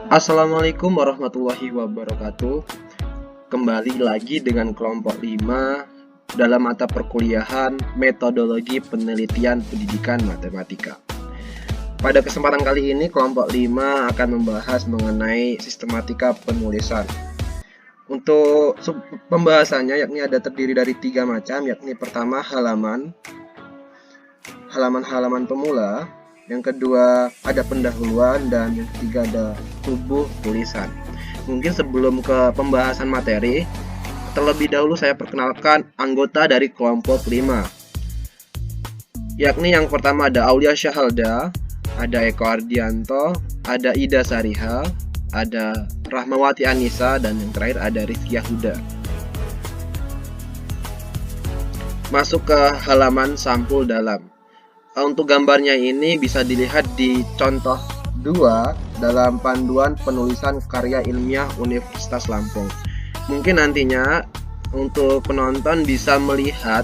Assalamualaikum warahmatullahi wabarakatuh. Kembali lagi dengan kelompok 5 dalam mata perkuliahan Metodologi Penelitian Pendidikan Matematika. Pada kesempatan kali ini kelompok 5 akan membahas mengenai sistematika penulisan. Untuk pembahasannya yakni ada terdiri dari 3 macam, yakni pertama halaman pemula, yang kedua ada pendahuluan, dan yang ketiga ada tubuh tulisan. Mungkin sebelum ke pembahasan materi, terlebih dahulu saya perkenalkan anggota dari kelompok 5. Yakni yang pertama ada Aulia Syahalda, ada Eko Ardianto, ada Ida Sariha, ada Rahmawati Anissa, dan yang terakhir ada Rizky Huda. Masuk ke halaman sampul dalam. Untuk gambarnya ini bisa dilihat di contoh 2 dalam panduan penulisan karya ilmiah Universitas Lampung. Mungkin nantinya untuk penonton bisa melihat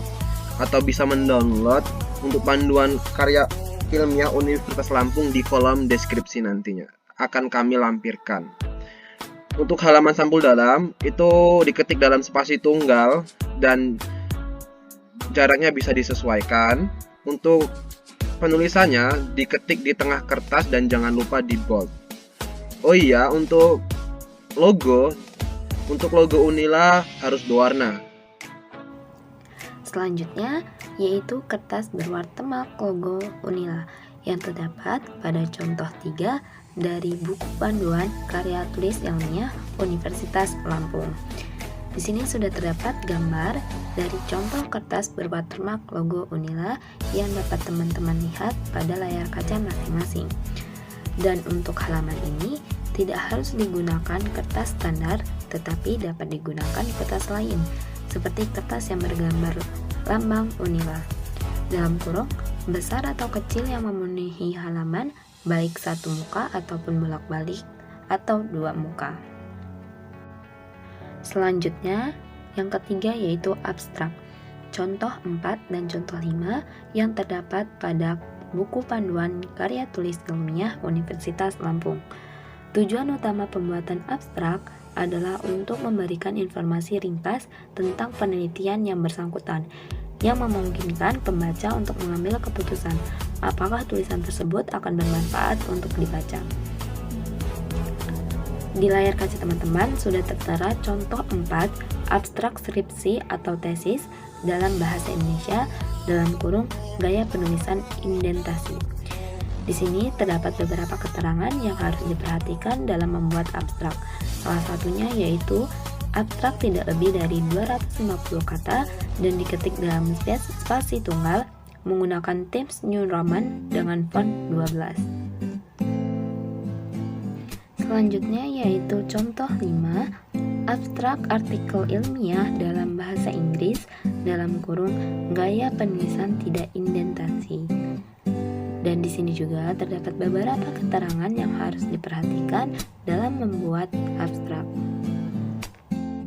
atau bisa mendownload untuk panduan karya ilmiah Universitas Lampung di kolom deskripsi nantinya. Akan kami lampirkan. Untuk halaman sampul dalam itu diketik dalam spasi tunggal dan jaraknya bisa disesuaikan. Untuk penulisannya diketik di tengah kertas dan jangan lupa di bold. Oh iya, untuk logo Unila harus berwarna. Selanjutnya yaitu kertas berwatermark logo Unila yang terdapat pada contoh 3 dari buku panduan karya tulis ilmiah Universitas Lampung. Di sini sudah terdapat gambar dari contoh kertas berwatermark logo Unila yang dapat teman-teman lihat pada layar kaca masing-masing. Dan untuk halaman ini tidak harus digunakan kertas standar, tetapi dapat digunakan kertas lain, seperti kertas yang bergambar lambang Unila. Dalam kurung, besar atau kecil yang memenuhi halaman, baik satu muka ataupun bolak-balik atau 2 muka. Selanjutnya, yang ketiga yaitu abstrak. Contoh 4 dan contoh 5 yang terdapat pada buku panduan karya tulis ilmiah Universitas Lampung. Tujuan utama pembuatan abstrak adalah untuk memberikan informasi ringkas tentang penelitian yang bersangkutan, yang memungkinkan pembaca untuk mengambil keputusan apakah tulisan tersebut akan bermanfaat untuk dibaca. Di layar kaca teman-teman sudah tertera contoh 4 abstrak skripsi atau tesis dalam bahasa Indonesia dalam kurung gaya penulisan indentasi. Di sini terdapat beberapa keterangan yang harus diperhatikan dalam membuat abstrak. Salah satunya yaitu abstrak tidak lebih dari 250 kata dan diketik dalam spasi tunggal menggunakan Times New Roman dengan font 12. Selanjutnya yaitu contoh 5, abstrak artikel ilmiah dalam bahasa Inggris dalam kurung gaya penulisan tidak indentasi. Dan di sini juga terdapat beberapa keterangan yang harus diperhatikan dalam membuat abstrak.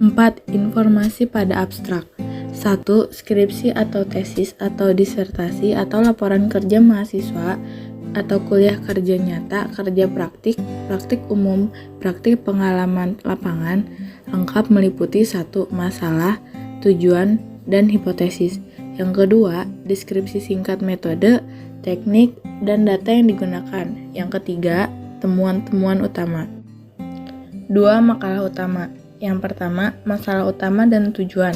4. Informasi pada abstrak. 1. Skripsi atau tesis atau disertasi atau laporan kerja mahasiswa atau kuliah kerja nyata, kerja praktik, praktik umum, praktik pengalaman lapangan, lengkap meliputi 1. Masalah, tujuan, dan hipotesis. Yang kedua, deskripsi singkat metode, teknik, dan data yang digunakan. Yang ketiga, temuan-temuan utama. 2. Makalah utama. Yang pertama, masalah utama dan tujuan.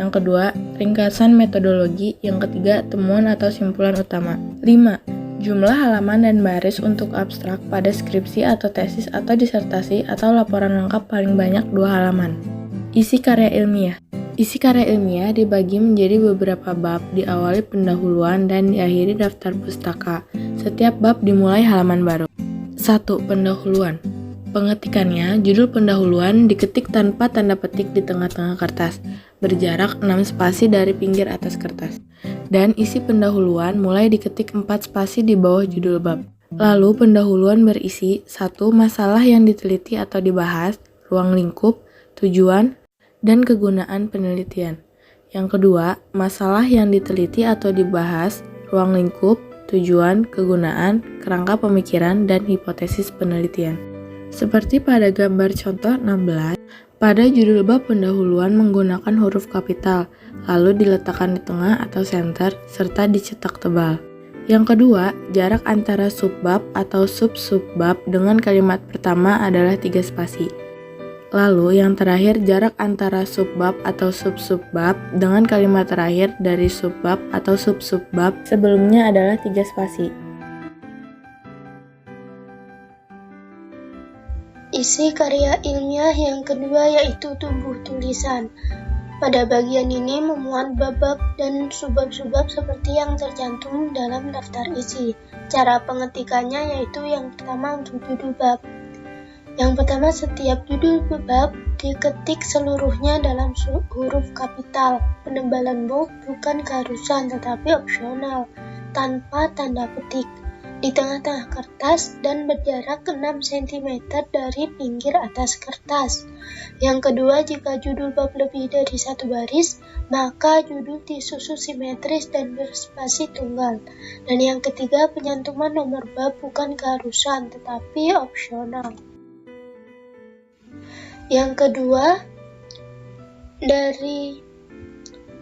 Yang kedua, ringkasan metodologi. Yang ketiga, temuan atau simpulan utama. 5. Jumlah halaman dan baris untuk abstrak pada skripsi atau tesis atau disertasi atau laporan lengkap paling banyak 2 halaman. Isi karya ilmiah. Isi karya ilmiah dibagi menjadi beberapa bab, diawali pendahuluan dan diakhiri daftar pustaka. Setiap bab dimulai halaman baru. 1. Pendahuluan. Pengetikannya, judul pendahuluan diketik tanpa tanda petik di tengah-tengah kertas, berjarak 6 spasi dari pinggir atas kertas. Dan isi pendahuluan mulai diketik 4 spasi di bawah judul bab. Lalu pendahuluan berisi 1. Masalah yang diteliti atau dibahas, ruang lingkup, tujuan, dan kegunaan penelitian. Yang kedua, masalah yang diteliti atau dibahas, ruang lingkup, tujuan, kegunaan, kerangka pemikiran, dan hipotesis penelitian. Seperti pada gambar contoh 16, pada judul bab pendahuluan menggunakan huruf kapital, lalu diletakkan di tengah atau center, serta dicetak tebal. Yang kedua, jarak antara subbab atau sub-subbab dengan kalimat pertama adalah 3 spasi. Lalu yang terakhir, jarak antara subbab atau sub-subbab dengan kalimat terakhir dari subbab atau sub-subbab sebelumnya adalah 3 spasi. Isi karya ilmiah yang kedua yaitu tubuh tulisan. Pada bagian ini memuat bab-bab dan subbab-subbab seperti yang tercantum dalam daftar isi. Cara pengetikannya yaitu yang pertama untuk judul bab. Yang pertama, setiap judul bab diketik seluruhnya dalam huruf kapital. Penebalan bold bukan keharusan tetapi opsional, tanpa tanda petik, di tengah-tengah kertas dan berjarak 6 cm dari pinggir atas kertas. Yang kedua, jika judul bab lebih dari 1 baris, maka judul disusun simetris dan berspasi tunggal. Dan yang ketiga, penyantuman nomor bab bukan keharusan tetapi opsional. Yang kedua, dari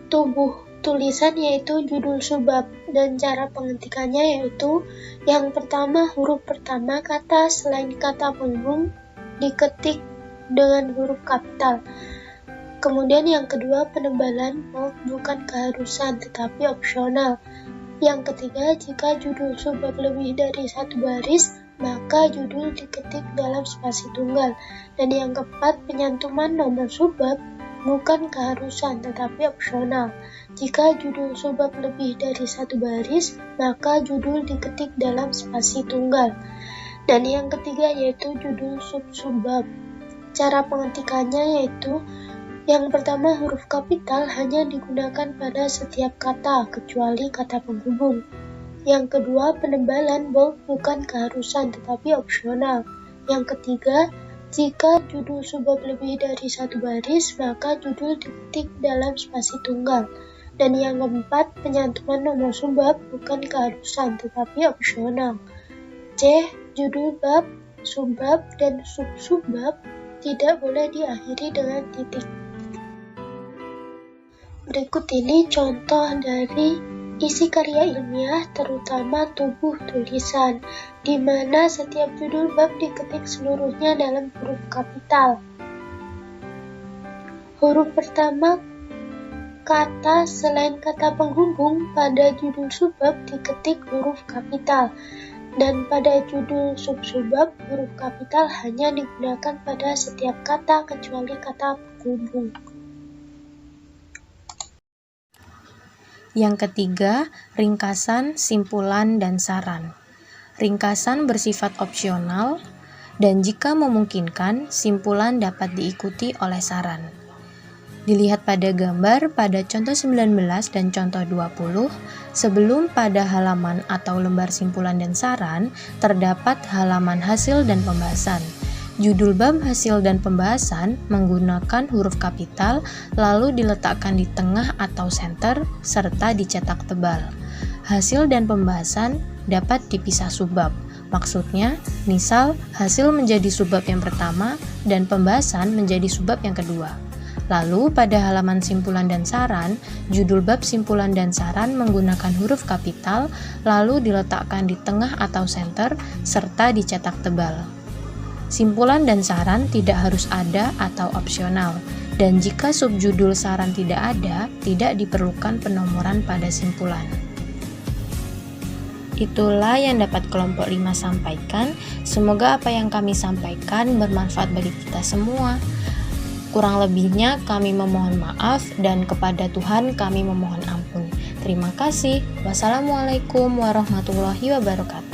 tubuh tulisan yaitu judul subbab, dan cara pengetikannya yaitu yang pertama, huruf pertama kata selain kata penghubung diketik dengan huruf kapital. Kemudian yang kedua, penebalan bold bukan keharusan tetapi opsional. Yang ketiga, jika judul subbab lebih dari 1 baris, maka judul diketik dalam spasi tunggal. Dan yang keempat, penyantuman nomor subbab bukan keharusan tetapi opsional. Jika judul subbab lebih dari 1 baris, maka judul diketik dalam spasi tunggal. Dan yang ketiga yaitu judul sub-subbab. Cara pengetikannya yaitu yang pertama, huruf kapital hanya digunakan pada setiap kata kecuali kata penghubung. Yang kedua, penebalan bold bukan keharusan tetapi opsional. Yang ketiga, jika judul subbab lebih dari 1 baris, maka judul diketik dalam spasi tunggal. Dan yang keempat, penyantuman nomor subbab bukan keharusan tetapi opsional. C. Judul bab, subbab, dan sub-subbab tidak boleh diakhiri dengan titik. Berikut ini contoh dari isi karya ilmiah, terutama tubuh tulisan, di mana setiap judul bab diketik seluruhnya dalam huruf kapital. Huruf pertama kata selain kata penghubung pada judul subbab diketik huruf kapital, dan pada judul sub-subbab huruf kapital hanya digunakan pada setiap kata kecuali kata penghubung. Yang ketiga, ringkasan, simpulan, dan saran. Ringkasan bersifat opsional, dan jika memungkinkan, simpulan dapat diikuti oleh saran. Dilihat pada gambar pada contoh 19 dan contoh 20, sebelum pada halaman atau lembar simpulan dan saran, terdapat halaman hasil dan pembahasan. Judul bab hasil dan pembahasan menggunakan huruf kapital, lalu diletakkan di tengah atau center, serta dicetak tebal. Hasil dan pembahasan dapat dipisah subbab. Maksudnya, misal hasil menjadi subbab yang pertama dan pembahasan menjadi subbab yang kedua. Lalu pada halaman simpulan dan saran, judul bab simpulan dan saran menggunakan huruf kapital, lalu diletakkan di tengah atau center, serta dicetak tebal. Simpulan dan saran tidak harus ada atau opsional, dan jika subjudul saran tidak ada, tidak diperlukan penomoran pada simpulan. Itulah yang dapat kelompok 5 sampaikan. Semoga apa yang kami sampaikan bermanfaat bagi kita semua. Kurang lebihnya kami memohon maaf, dan kepada Tuhan kami memohon ampun. Terima kasih. Wassalamualaikum warahmatullahi wabarakatuh.